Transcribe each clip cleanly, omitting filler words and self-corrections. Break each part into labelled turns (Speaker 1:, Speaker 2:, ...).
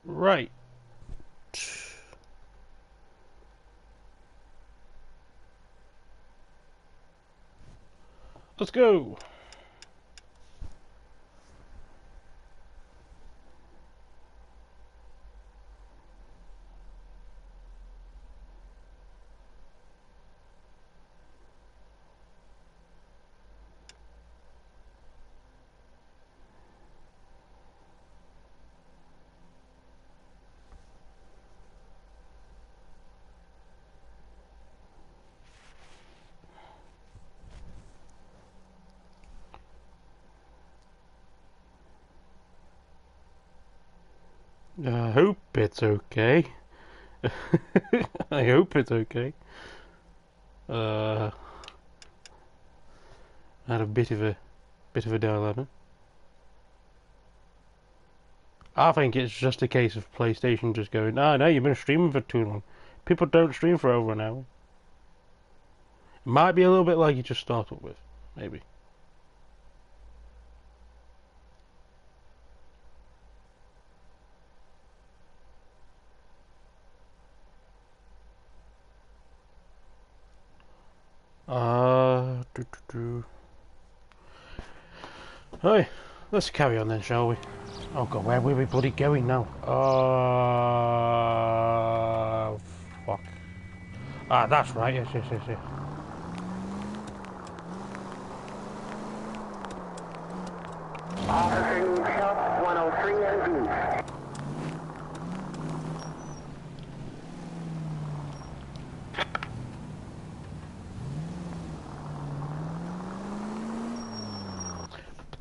Speaker 1: Right. Let's go. I hope it's okay. I hope it's okay. I had a bit of a dilemma. I think it's just a case of PlayStation just going, no, you've been streaming for too long. People don't stream for over an hour. It might be a little bit like you just started with, maybe. Hey, let's carry on then, shall we? Oh god, where were we bloody going now? Fuck. Ah, that's right, yes.
Speaker 2: Officer needs help, 103 and B.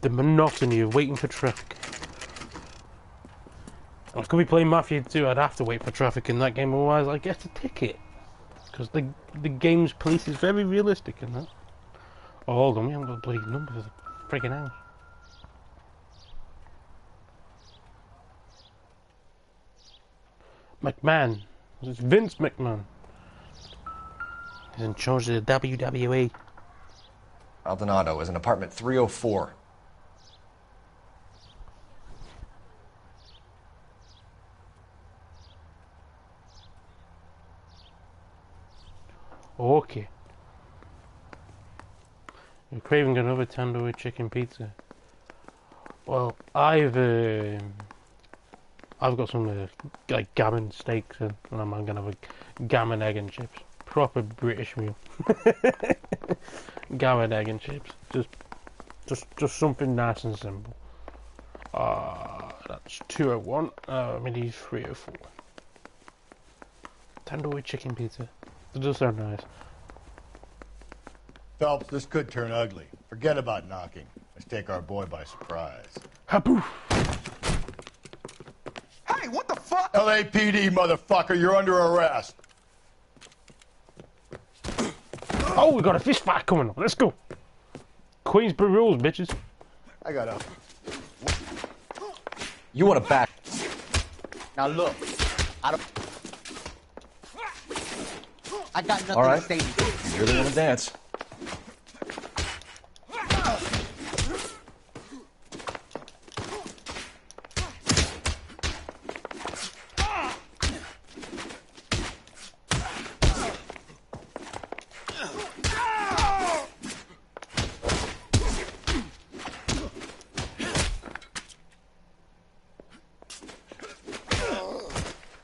Speaker 1: The monotony of waiting for traffic. I could be playing Mafia 2, I'd have to wait for traffic in that game, otherwise I get a ticket. Because the game's police is very realistic in that. Oh, hold on, we haven't got a bloody number for the friggin' house. McMahon. It's Vince McMahon. He's in charge of the WWE.
Speaker 3: Maldonado is in apartment 304.
Speaker 1: Okay. You're craving another tandoori chicken pizza. Well, I've got some like gammon steaks and I'm gonna have a gammon egg and chips. Proper British meal. Gammon egg and chips. Just something nice and simple. That's 201. We need 304. Tandoori chicken pizza. It does sound nice.
Speaker 4: Phelps, this could turn ugly. Forget about knocking. Let's take our boy by surprise.
Speaker 1: Haboof!
Speaker 4: Hey, what the fuck? LAPD, motherfucker, you're under arrest.
Speaker 1: Oh, we got a fist fight coming on. Let's go. Queensbury rules, bitches.
Speaker 4: I got up.
Speaker 3: You want to back?
Speaker 5: Now look, I got nothing
Speaker 3: All right.
Speaker 5: to say to you.
Speaker 3: You really want to dance?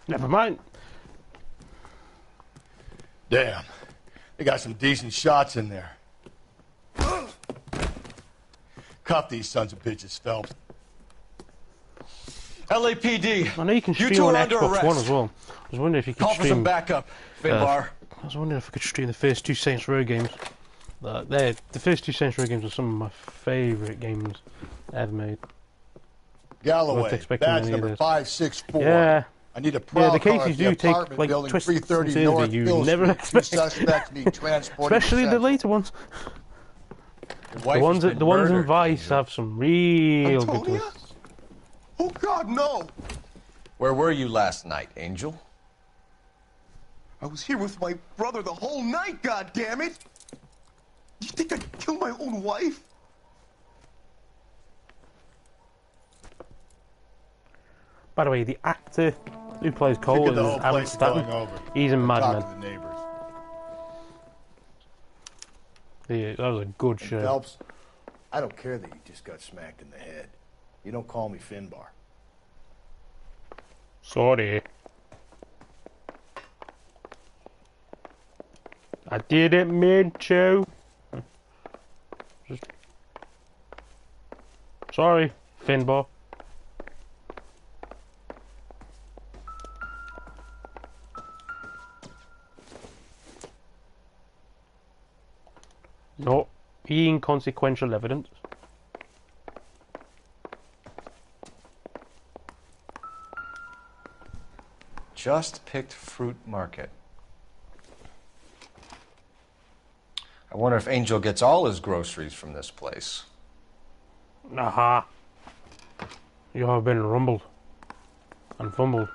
Speaker 1: Never mind.
Speaker 4: Damn. They got some decent shots in there. Cuff these sons of bitches, Phelps.
Speaker 3: LAPD.
Speaker 1: I know you can
Speaker 3: You
Speaker 1: stream
Speaker 3: two
Speaker 1: on
Speaker 3: are under
Speaker 1: Xbox
Speaker 3: arrest.
Speaker 1: One as well. I was wondering if you could
Speaker 3: Call for some
Speaker 1: stream.
Speaker 3: backup, Finbar.
Speaker 1: I was wondering if I could stream the first two Saints Row games. The first two Saints Row games are some of my favourite games ever made.
Speaker 4: Galloway,
Speaker 1: expecting
Speaker 4: badge
Speaker 1: any of
Speaker 4: number
Speaker 1: this.
Speaker 4: 564.
Speaker 1: Yeah.
Speaker 4: I need a
Speaker 1: Yeah,
Speaker 4: prowl
Speaker 1: the
Speaker 4: car
Speaker 1: cases
Speaker 4: at the
Speaker 1: do take,
Speaker 4: apartment
Speaker 1: like,
Speaker 4: building
Speaker 1: twists and
Speaker 4: 330
Speaker 1: turns
Speaker 4: North
Speaker 1: that you
Speaker 4: Bill
Speaker 1: never
Speaker 4: Street. Two
Speaker 1: expect.
Speaker 4: suspects need transported.
Speaker 1: Especially the later ones.
Speaker 3: Your
Speaker 1: The
Speaker 3: wife
Speaker 1: ones,
Speaker 3: has been
Speaker 1: the ones in
Speaker 3: murdered,
Speaker 1: Vice
Speaker 3: Angel.
Speaker 1: have some real good
Speaker 4: Antonia?
Speaker 1: twists.
Speaker 4: Oh, God, no.
Speaker 3: Where were you last night, Angel?
Speaker 4: I was here with my brother the whole night, God damn it! You think I'd kill my own wife?
Speaker 1: By the way, the actor who plays Cole
Speaker 6: Figured
Speaker 1: is
Speaker 6: the whole
Speaker 1: Aaron
Speaker 6: place
Speaker 1: Stanton.
Speaker 6: going over.
Speaker 1: He's in Mad
Speaker 6: Talk
Speaker 1: Men.
Speaker 6: to the neighbors.
Speaker 1: Yeah, that was a good
Speaker 6: And
Speaker 1: show.
Speaker 6: Phelps, I don't care that you just got smacked in the head. You don't call me Finbar.
Speaker 1: Sorry. I didn't mean to. Just... Sorry, Finbar. No, inconsequential evidence.
Speaker 3: Just picked fruit market. I wonder if Angel gets all his groceries from this place.
Speaker 1: Aha. You have been rumbled and fumbled.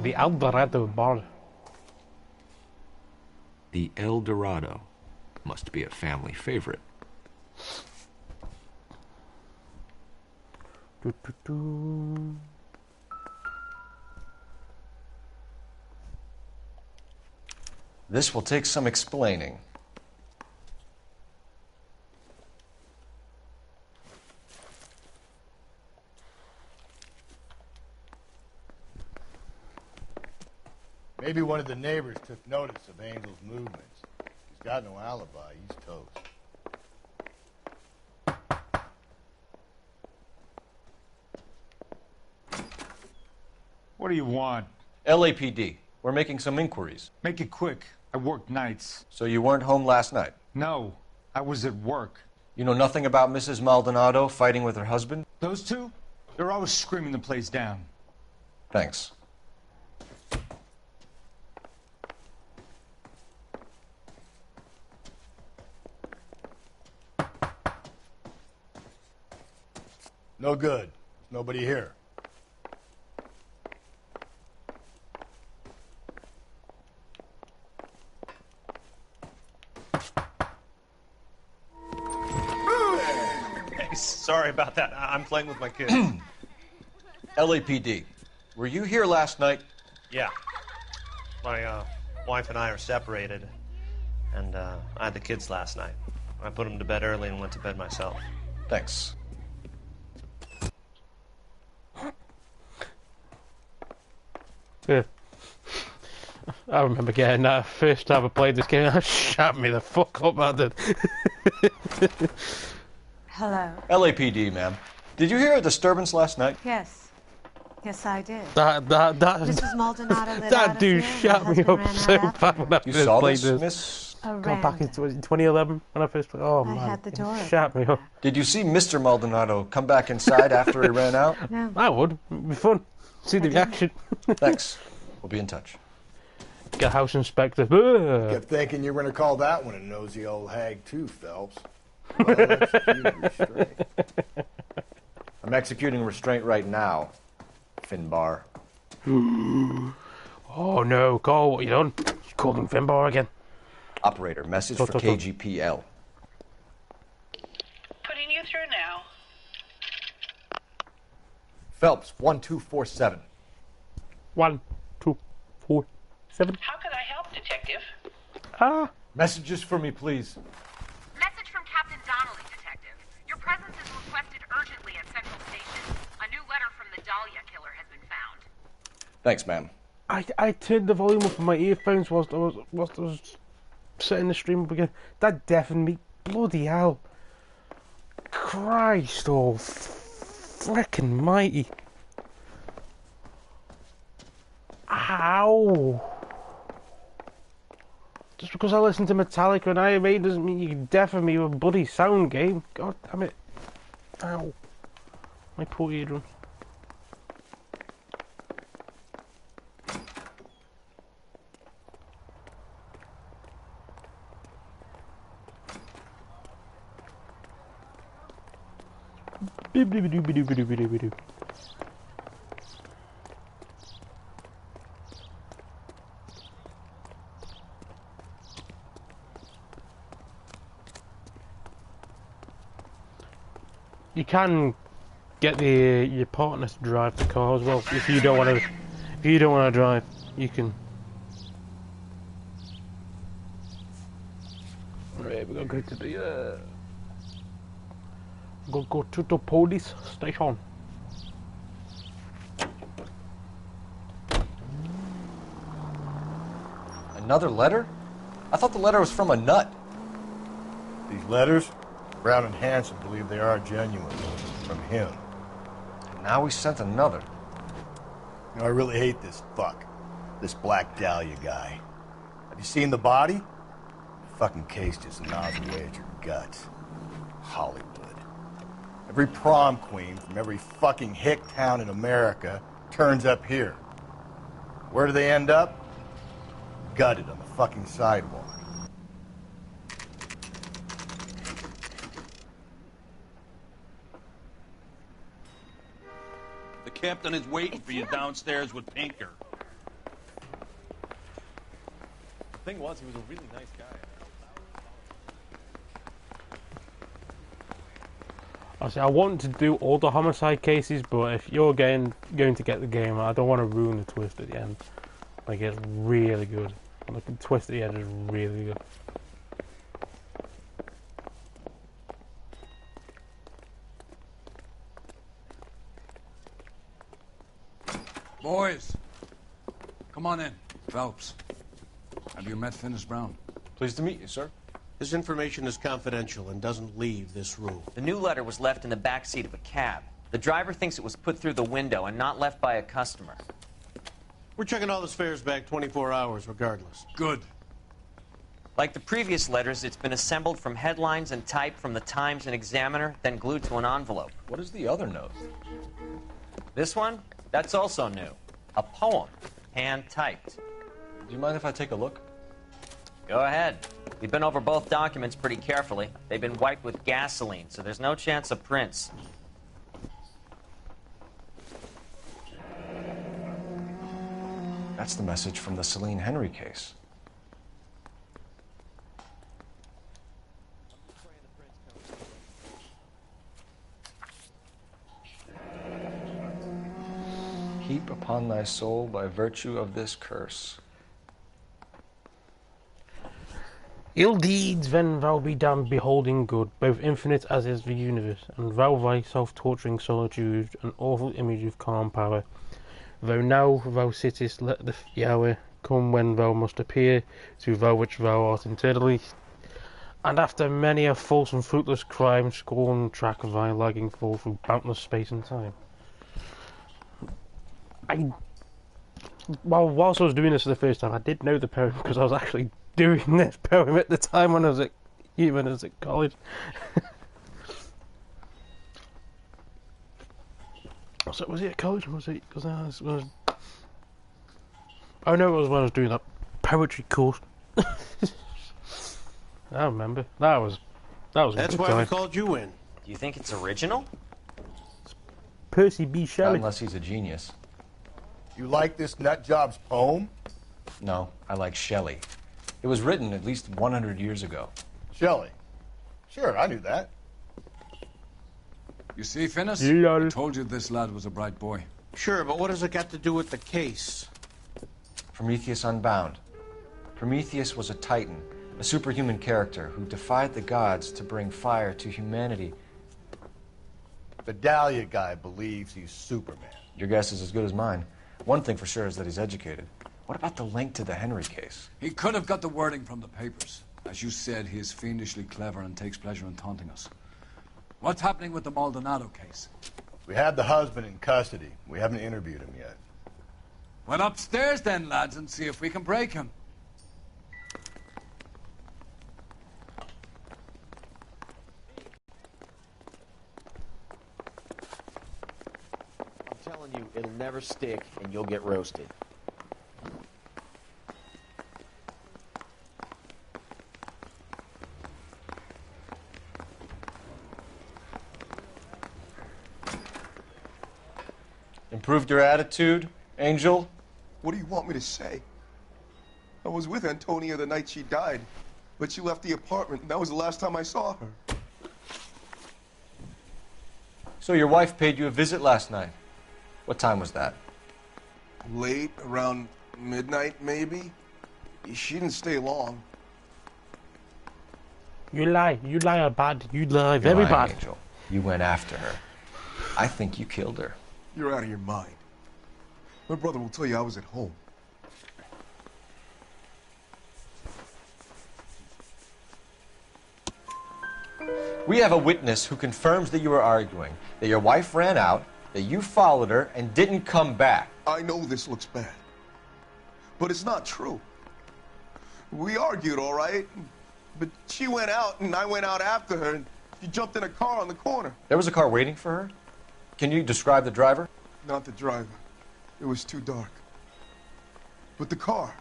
Speaker 1: The El Dorado bar.
Speaker 7: The El Dorado must be a family favorite.
Speaker 1: Do, do, do.
Speaker 3: This will take some explaining.
Speaker 6: Maybe one of the neighbors took notice of Angel's movements. He's got no alibi. He's toast.
Speaker 8: What do you want?
Speaker 3: LAPD. We're making some inquiries.
Speaker 8: Make it quick. I work nights.
Speaker 3: So you weren't home last night?
Speaker 8: No, I was at work.
Speaker 3: You know nothing about Mrs. Maldonado fighting with her husband?
Speaker 8: Those two? They're always screaming the place down.
Speaker 3: Thanks.
Speaker 6: No good. There's nobody here.
Speaker 9: Hey, sorry about that. I'm playing with my kids.
Speaker 3: LAPD. Were you here last night?
Speaker 9: Yeah. My wife and I are separated, and I had the kids last night. I put them to bed early and went to bed myself.
Speaker 3: Thanks.
Speaker 1: Yeah. I remember getting that first time I played this game. That shut me the fuck up, I did.
Speaker 10: Hello.
Speaker 3: LAPD, ma'am. Did you hear a disturbance last night?
Speaker 10: Yes. Yes, I did. Mrs. Maldonado lit out
Speaker 1: that
Speaker 10: of
Speaker 1: dude
Speaker 10: here.
Speaker 1: shut
Speaker 10: My
Speaker 1: me
Speaker 10: husband
Speaker 1: up
Speaker 10: ran
Speaker 1: so
Speaker 10: out after
Speaker 1: bad when I
Speaker 3: You
Speaker 1: first
Speaker 3: saw
Speaker 1: played
Speaker 3: this,
Speaker 1: this.
Speaker 3: miss?
Speaker 1: Got back in 2011 when I first played. Oh
Speaker 10: I
Speaker 1: man,
Speaker 10: had the door
Speaker 1: it shut me up.
Speaker 3: Did you see Mr. Maldonado come back inside after he ran out?
Speaker 10: No.
Speaker 1: I would. It'd be fun. See the reaction.
Speaker 3: Thanks. We'll be in touch.
Speaker 1: Get house inspector.
Speaker 6: Kept thinking you were going to call that one a nosy old hag too, Phelps. Well, executed restraint.
Speaker 3: I'm executing restraint right now, Finbar.
Speaker 1: Oh no, Cole, what you done? You called him Finbar again.
Speaker 3: Operator, message for KGPL.
Speaker 11: Putting you through now.
Speaker 3: Phelps, 1247.
Speaker 1: 1, 2, 4, 7.
Speaker 11: How could I help, Detective?
Speaker 3: Messages for me, please.
Speaker 12: Message from Captain Donnelly, Detective. Your presence is requested urgently at Central Station. A new letter from the Dahlia killer has been found.
Speaker 3: Thanks, ma'am.
Speaker 1: I turned the volume up on my earphones whilst I was setting the stream up again. That deafened me. Bloody hell. Christ, oh frickin' mighty. Ow. Just because I listen to Metallica and Iron Maiden doesn't mean you can deafen me with a bloody sound game. God damn it. Ow. My poor eardrum. Doobity-doo-doo-doo-doo-doo-doo. You can get your partner to drive the car as well. If you don't want to, drive, you can. Right, we gotta go to the. Go to the police station.
Speaker 3: Another letter? I thought the letter was from a nut.
Speaker 6: These letters, Brown and Hanson believe they are genuine. From him.
Speaker 3: And now we sent another.
Speaker 6: You know, I really hate this fuck. This Black Dahlia guy. Have you seen the body? The fucking case just gnaws away at your guts. Hollywood. Every prom queen from every fucking hick town in America turns up here. Where do they end up? Gutted on the fucking sidewalk.
Speaker 13: The captain is waiting for you downstairs with Pinker.
Speaker 14: The thing was, he was a really nice guy.
Speaker 1: I want to do all the homicide cases, but if you're going to get the game, I don't want to ruin the twist at the end. Like, it's really good. Like, the twist at the end is really good.
Speaker 15: Boys, come on in. Phelps, have you met Finis Brown?
Speaker 3: Pleased to meet you, sir.
Speaker 16: This information is confidential and doesn't leave this room.
Speaker 17: The new letter was left in the back seat of a cab. The driver thinks it was put through the window and not left by a customer.
Speaker 16: We're checking all the fares back 24 hours regardless.
Speaker 15: Good.
Speaker 17: Like the previous letters, it's been assembled from headlines and type from the Times and Examiner, then glued to an envelope.
Speaker 3: What is the other note?
Speaker 17: This one? That's also new. A poem, hand-typed.
Speaker 3: Do you mind if I take a look?
Speaker 17: Go ahead. We've been over both documents pretty carefully. They've been wiped with gasoline, so there's no chance of prints.
Speaker 3: That's the message from the Celine Henry case. Heap upon thy soul by virtue of this curse.
Speaker 1: Ill deeds, then thou be damned beholding good, both infinite as is the universe, and thou thyself torturing solitude, an awful image of calm power. Though now thou sittest, let the hour come when thou must appear to thou which thou art internally, and after many a false and fruitless crime, scorn track of thy lagging fall through boundless space and time. Whilst I was doing this for the first time, I did know the poem because I was actually doing this poem at the time when I was at college. So was it at college? Was it? Oh no, it was when I was doing that poetry course. I remember. That was.
Speaker 16: That's why we called you in.
Speaker 17: Do you think it's original?
Speaker 1: It's Percy B. Shelley.
Speaker 3: Not unless he's a genius.
Speaker 6: You like this nutjob's poem?
Speaker 3: No, I like Shelley. It was written at least 100 years ago.
Speaker 6: Shelley? Sure, I knew that.
Speaker 15: You see, Finis? I told you this lad was a bright boy.
Speaker 16: Sure, but what has it got to do with the case?
Speaker 3: Prometheus Unbound. Prometheus was a titan, a superhuman character who defied the gods to bring fire to humanity.
Speaker 6: The Dahlia guy believes he's Superman.
Speaker 3: Your guess is as good as mine. One thing for sure is that he's educated. What about the link to the Henry case?
Speaker 15: He could have got the wording from the papers. As you said, he is fiendishly clever and takes pleasure in taunting us. What's happening with the Maldonado case?
Speaker 6: We have the husband in custody. We haven't interviewed him yet.
Speaker 15: Well, upstairs then, lads, and see if we can break him.
Speaker 5: I'm telling you, it'll never stick, and you'll get roasted.
Speaker 3: Improved your attitude, Angel?
Speaker 4: What do you want me to say? I was with Antonia the night she died, but she left the apartment, and that was the last time I saw her.
Speaker 3: So your wife paid you a visit last night. What time was that?
Speaker 4: Late, around midnight, maybe. She didn't stay long.
Speaker 1: You lie bad. You lie
Speaker 3: You're
Speaker 1: very
Speaker 3: lying,
Speaker 1: bad.
Speaker 3: Angel. You went after her. I think you killed her.
Speaker 4: You're out of your mind. My brother will tell you I was at home.
Speaker 3: We have a witness who confirms that you were arguing, that your wife ran out, that you followed her and didn't come back.
Speaker 4: I know this looks bad, but it's not true. We argued, all right, but she went out and I went out after her and she jumped in a car on the corner.
Speaker 3: There was a car waiting for her? Can you describe the driver?
Speaker 4: Not the driver. It was too dark. But the car,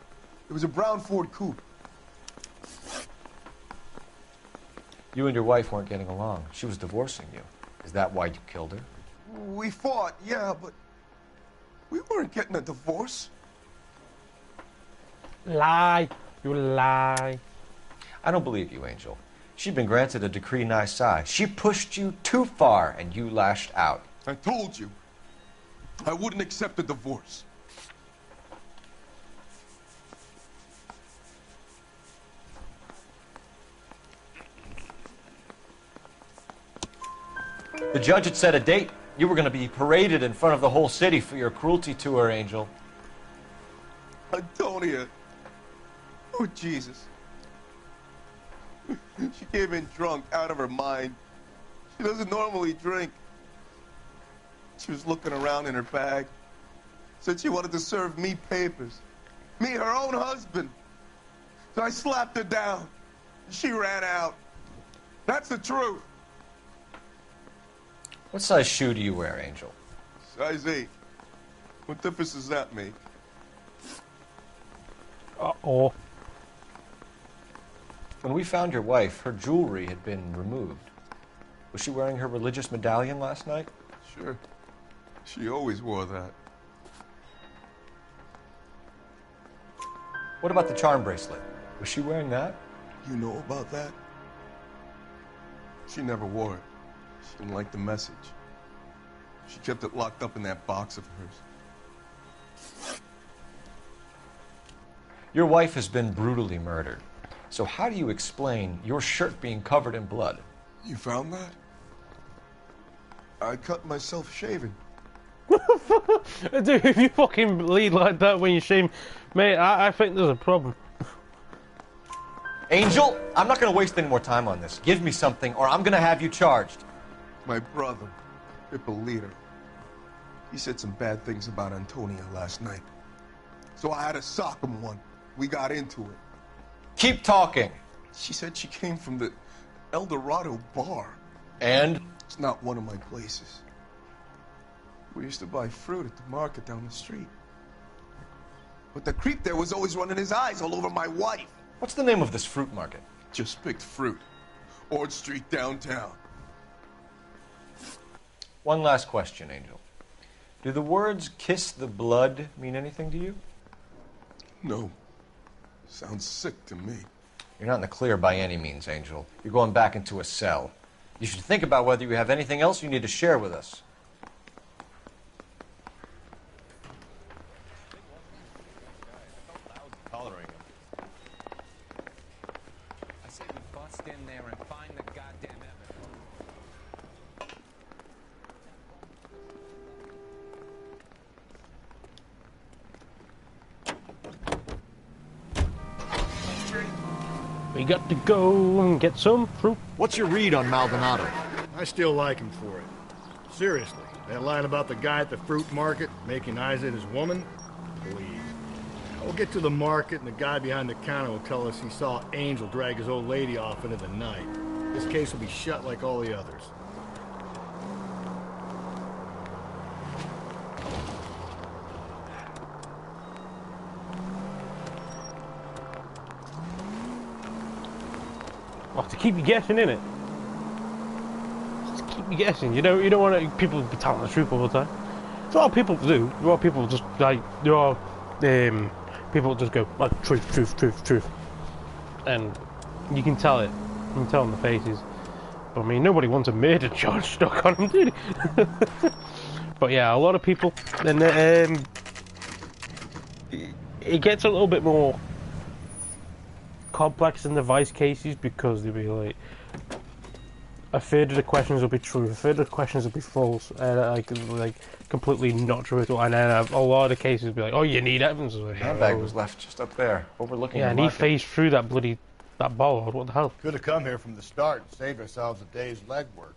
Speaker 4: it was a brown Ford Coupe.
Speaker 3: You and your wife weren't getting along. She was divorcing you. Is that why you killed her?
Speaker 4: We fought, yeah, but we weren't getting a divorce.
Speaker 1: Lie. You lie.
Speaker 3: I don't believe you, Angel. She'd been granted a decree nisi. She pushed you too far and you lashed out.
Speaker 4: I told you. I wouldn't accept a divorce.
Speaker 3: The judge had set a date. You were going to be paraded in front of the whole city for your cruelty to her, Angel.
Speaker 4: Antonia. Oh, Jesus. She came in drunk, out of her mind. She doesn't normally drink. She was looking around in her bag. Said she wanted to serve me papers. Me, her own husband. So I slapped her down. She ran out. That's the truth.
Speaker 3: What size shoe do you wear, Angel?
Speaker 4: Size 8. What difference does that make?
Speaker 1: Uh-oh.
Speaker 3: When we found your wife, her jewelry had been removed. Was she wearing her religious medallion last night?
Speaker 4: Sure. She always wore that.
Speaker 3: What about the charm bracelet? Was she wearing that?
Speaker 4: You know about that? She never wore it. She didn't like the message. She kept it locked up in that box of hers.
Speaker 3: Your wife has been brutally murdered. So how do you explain your shirt being covered in blood?
Speaker 4: You found that? I cut myself shaving.
Speaker 1: Dude, if you fucking bleed like that when you shave, mate, I think there's a problem.
Speaker 3: Angel, I'm not going to waste any more time on this. Give me something or I'm going to have you charged.
Speaker 4: My brother, Ippolito, he said some bad things about Antonia last night. So I had to sock him one. We got into it.
Speaker 3: Keep talking.
Speaker 4: She said she came from the El Dorado bar.
Speaker 3: And?
Speaker 4: It's not one of my places. We used to buy fruit at the market down the street. But the creep there was always running his eyes all over my wife.
Speaker 3: What's the name of this fruit market?
Speaker 4: Just picked fruit. Ord Street downtown.
Speaker 3: One last question, Angel. Do the words kiss the blood mean anything to you?
Speaker 4: No. Sounds sick to me.
Speaker 3: You're not in the clear by any means, Angel. You're going back into a cell. You should think about whether you have anything else you need to share with us.
Speaker 15: I say we bust in there and find the goddamn evidence.
Speaker 1: We got to go and get some fruit.
Speaker 6: What's your read on Maldonado? I still like him for it. Seriously, that line about the guy at the fruit market making Isaac his woman? Please. We'll get to the market and the guy behind the counter will tell us he saw Angel drag his old lady off into the night. This case will be shut like all the others.
Speaker 1: Well, to keep you guessing, innit? Just keep you guessing. You don't want people to be telling the truth all the time. It's what people do. A lot of people just like people just go like truth, and you can tell it. You can tell in the faces. I mean, nobody wants a murder charge stuck on them, do they? But yeah, a lot of people, and it gets a little bit more complex in the Vice cases because they'll be like, a third of the questions will be true, a third of the questions will be false, like completely not true at all. And then a lot of the cases will be like, oh, you need evidence. Like,
Speaker 3: handbag was left just up there, overlooking
Speaker 1: yeah,
Speaker 3: the
Speaker 1: and he
Speaker 3: market.
Speaker 1: phased through that bollard. What the hell?
Speaker 6: Could have come here from the start and saved ourselves a day's legwork.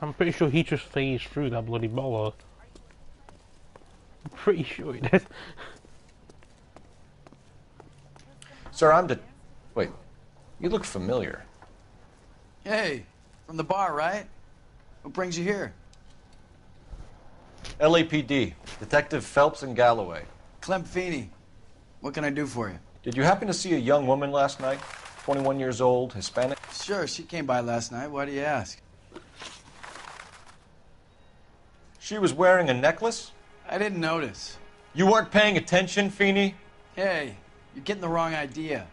Speaker 1: I'm pretty sure he just phased through that bloody bollard. I'm pretty sure he did.
Speaker 3: Sir, Wait, you look familiar.
Speaker 18: Hey, from the bar, right? What brings you here?
Speaker 3: LAPD, Detective Phelps and Galloway.
Speaker 18: Clem Feeney. What can I do for you?
Speaker 3: Did you happen to see a young woman last night? 21 years old, Hispanic?
Speaker 18: Sure, she came by last night. Why do you ask?
Speaker 3: She was wearing a necklace?
Speaker 18: I didn't notice.
Speaker 3: You weren't paying attention, Feeney?
Speaker 18: Hey, you're getting the wrong idea.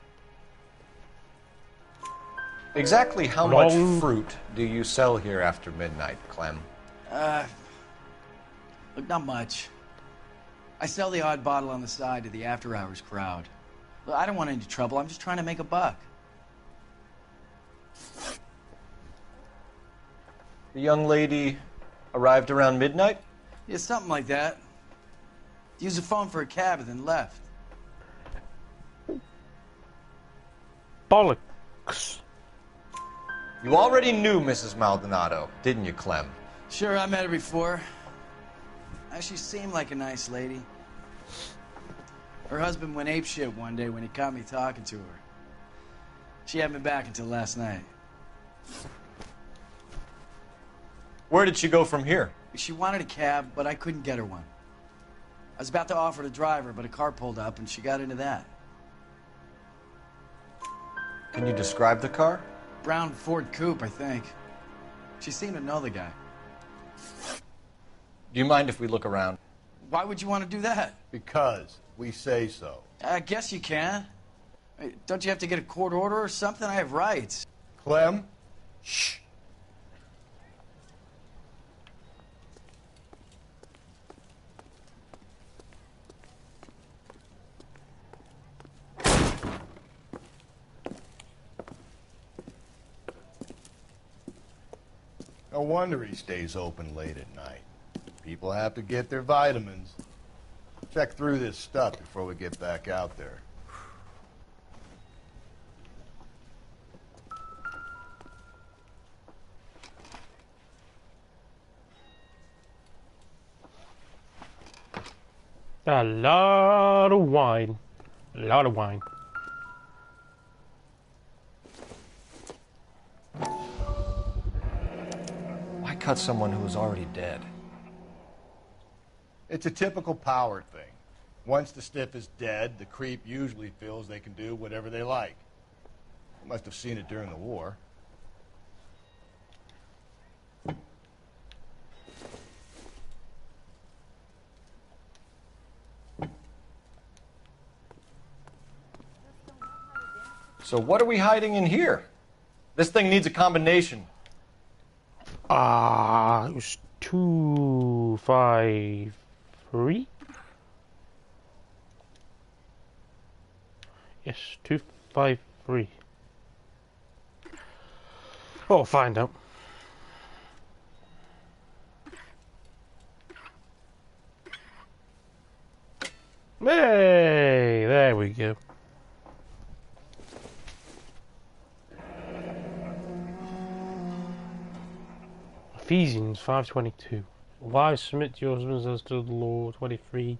Speaker 3: Exactly how much fruit do you sell here after midnight, Clem?
Speaker 18: Look, not much. I sell the odd bottle on the side to the after-hours crowd. Look, I don't want any trouble. I'm just trying to make a buck.
Speaker 3: The young lady arrived around midnight?
Speaker 18: Yeah, something like that. Used the phone for a cab and then left.
Speaker 1: Bollocks.
Speaker 3: You already knew Mrs. Maldonado, didn't you, Clem?
Speaker 18: Sure, I met her before. She seemed like a nice lady. Her husband went apeshit one day when he caught me talking to her. She hadn't been back until last night.
Speaker 3: Where did she go from here?
Speaker 18: She wanted a cab, but I couldn't get her one. I was about to offer to drive her, but a car pulled up and she got into that.
Speaker 3: Can you describe the car?
Speaker 18: Brown Ford Coupe, I think. She seemed to know the guy.
Speaker 3: Do you mind if we look around?
Speaker 18: Why would you want to do that?
Speaker 6: Because we say so.
Speaker 18: I guess you can. Don't you have to get a court order or something? I have rights.
Speaker 6: Clem? Shh. No wonder he stays open late at night. People have to get their vitamins. Check through this stuff before we get back out there.
Speaker 1: A lot of wine. A lot of wine.
Speaker 3: Why cut someone who was already dead?
Speaker 6: It's a typical power thing. Once the stiff is dead, the creep usually feels they can do whatever they like. You must have seen it during the war.
Speaker 3: So what are we hiding in here? This thing needs a combination.
Speaker 1: It was 253. Yes, 253. Oh, find out. Hey, there we go. Ephesians 5:22. Wives, submit to your husbands as to the law. 23.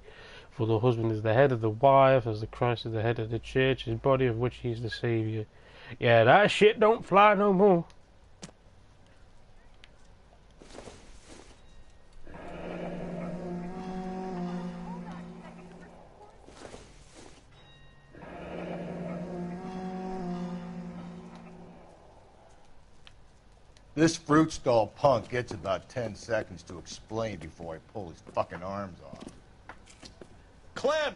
Speaker 1: For the husband is the head of the wife, as the Christ is the head of the church, his body, of which he is the Savior. Yeah, that shit don't fly no more.
Speaker 6: This fruit stall punk gets about 10 seconds to explain before I pull his fucking arms off.
Speaker 16: Clem!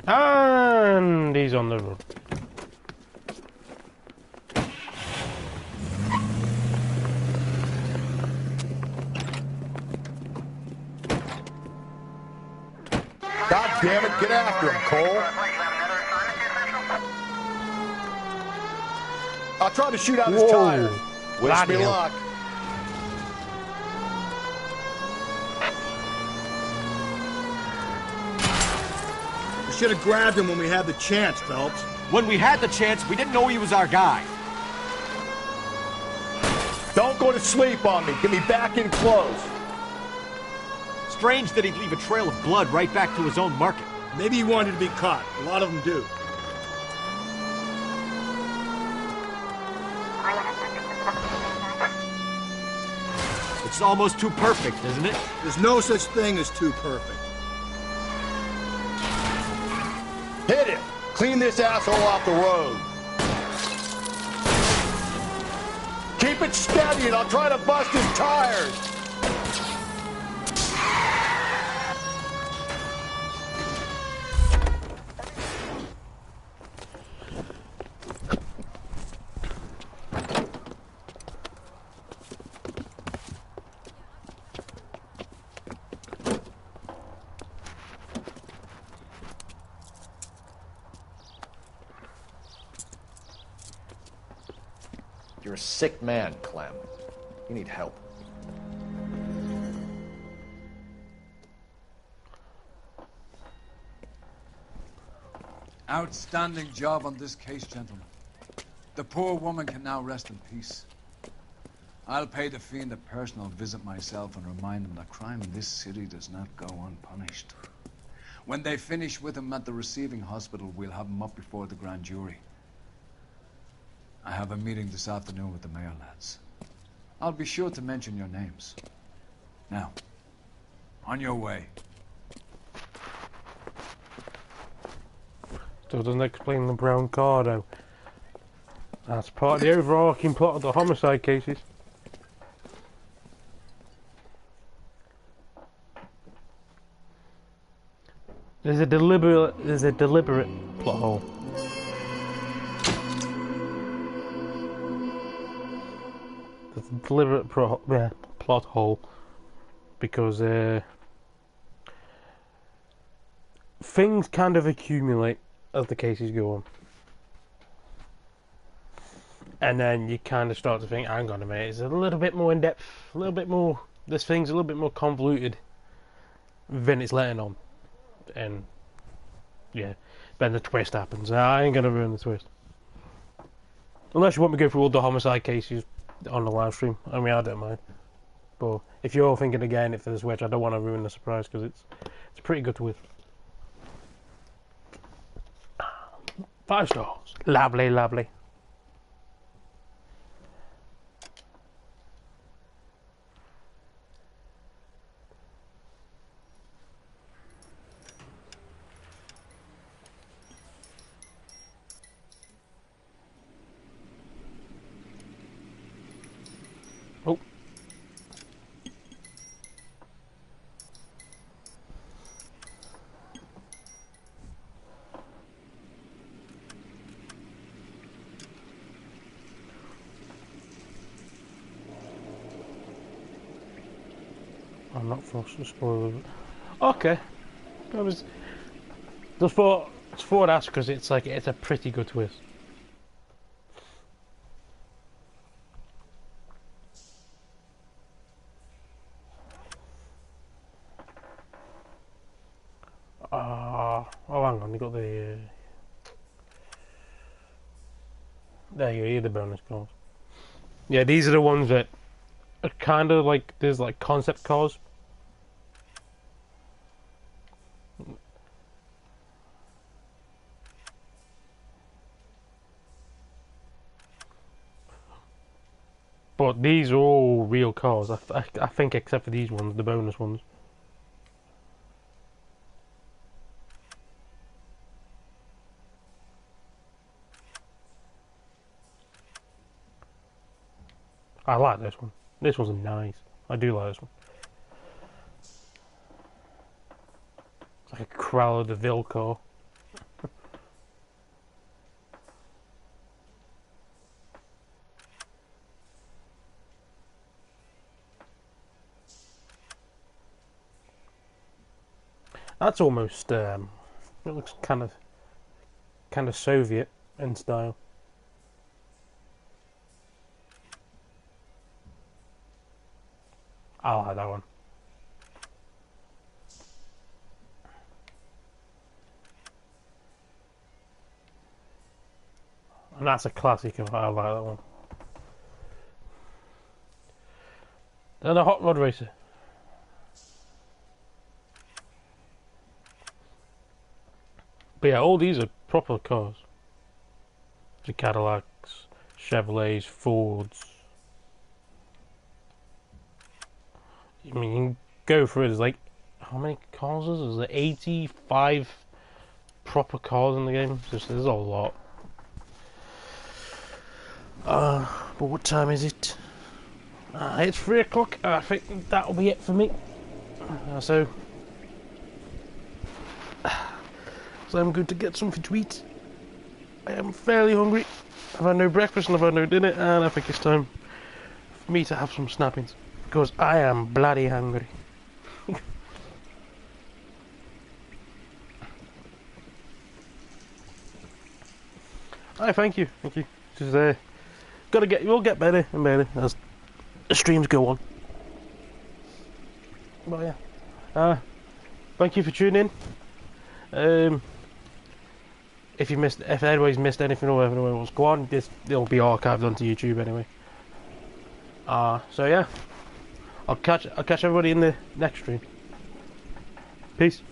Speaker 1: And he's on the run.
Speaker 6: God damn it, get after him, Cole. I'll try to shoot out his tires. Wish me luck. We should have grabbed him when we had the chance, Phelps.
Speaker 7: When we had the chance, we didn't know he was our guy.
Speaker 6: Don't go to sleep on me. Get me back in close.
Speaker 7: Strange that he'd leave a trail of blood right back to his own market.
Speaker 6: Maybe he wanted to be caught. A lot of them do.
Speaker 7: It's almost too perfect, isn't it?
Speaker 6: There's no such thing as too perfect. Hit him! Clean this asshole off the road. Keep it steady and I'll try to bust his tires.
Speaker 3: You're a sick man, Clem. You need help.
Speaker 15: Outstanding job on this case, gentlemen. The poor woman can now rest in peace. I'll pay the fiend a personal visit myself and remind him that crime in this city does not go unpunished. When they finish with him at the receiving hospital, we'll have him up before the grand jury. I have a meeting this afternoon with the mayor lads. I'll be sure to mention your names. Now, on your way.
Speaker 1: Still doesn't explain the brown car though. That's part of the overarching plot of the homicide cases. There's a deliberate plot hole. There's a deliberate plot hole because things kind of accumulate as the cases go on, and then you kind of start to think, hang on a minute, it's a little bit more in depth, a little bit more. This thing's a little bit more convoluted than it's letting on, and yeah, then the twist happens. I ain't gonna ruin the twist unless you want me to go through all the homicide cases on the live stream. I mean, I don't mind, but if you're thinking again for this witch, I don't want to ruin the surprise because it's a pretty good twist. 5 stars. Lovely, lovely. Oh. I'm not forced to spoil it. Okay. I was just thought that because it's like it's a pretty good twist. Oh, hang on, you got the there you go, the bonus cars. Yeah, these are the ones that are kind of like, there's like concept cars. But these are all real cars, I think, except for these ones, the bonus ones. I like this one. This one's nice. I do like this one. It's like a Cruella de Vil car. That's almost it looks kind of Soviet in style. I like that one. And that's a classic. I like that one. Then a hot rod racer. But yeah, all these are proper cars. The Cadillacs, Chevrolets, Fords. I mean, you can go through it. There's like, how many cars is there? There's like 85 proper cars in the game. There's a lot. But what time is it? It's 3 o'clock. I think that'll be it for me. So I'm going to get something to eat. I am fairly hungry. I've had no breakfast and I've had no dinner, and I think it's time for me to have some snappings because I am bloody hungry. Thank you. Because we'll get better and better as the streams go on. But yeah, thank you for tuning in. If anybody's missed anything or whatever else, go on. It'll be archived onto YouTube anyway. So yeah, I'll catch everybody in the next stream. Peace.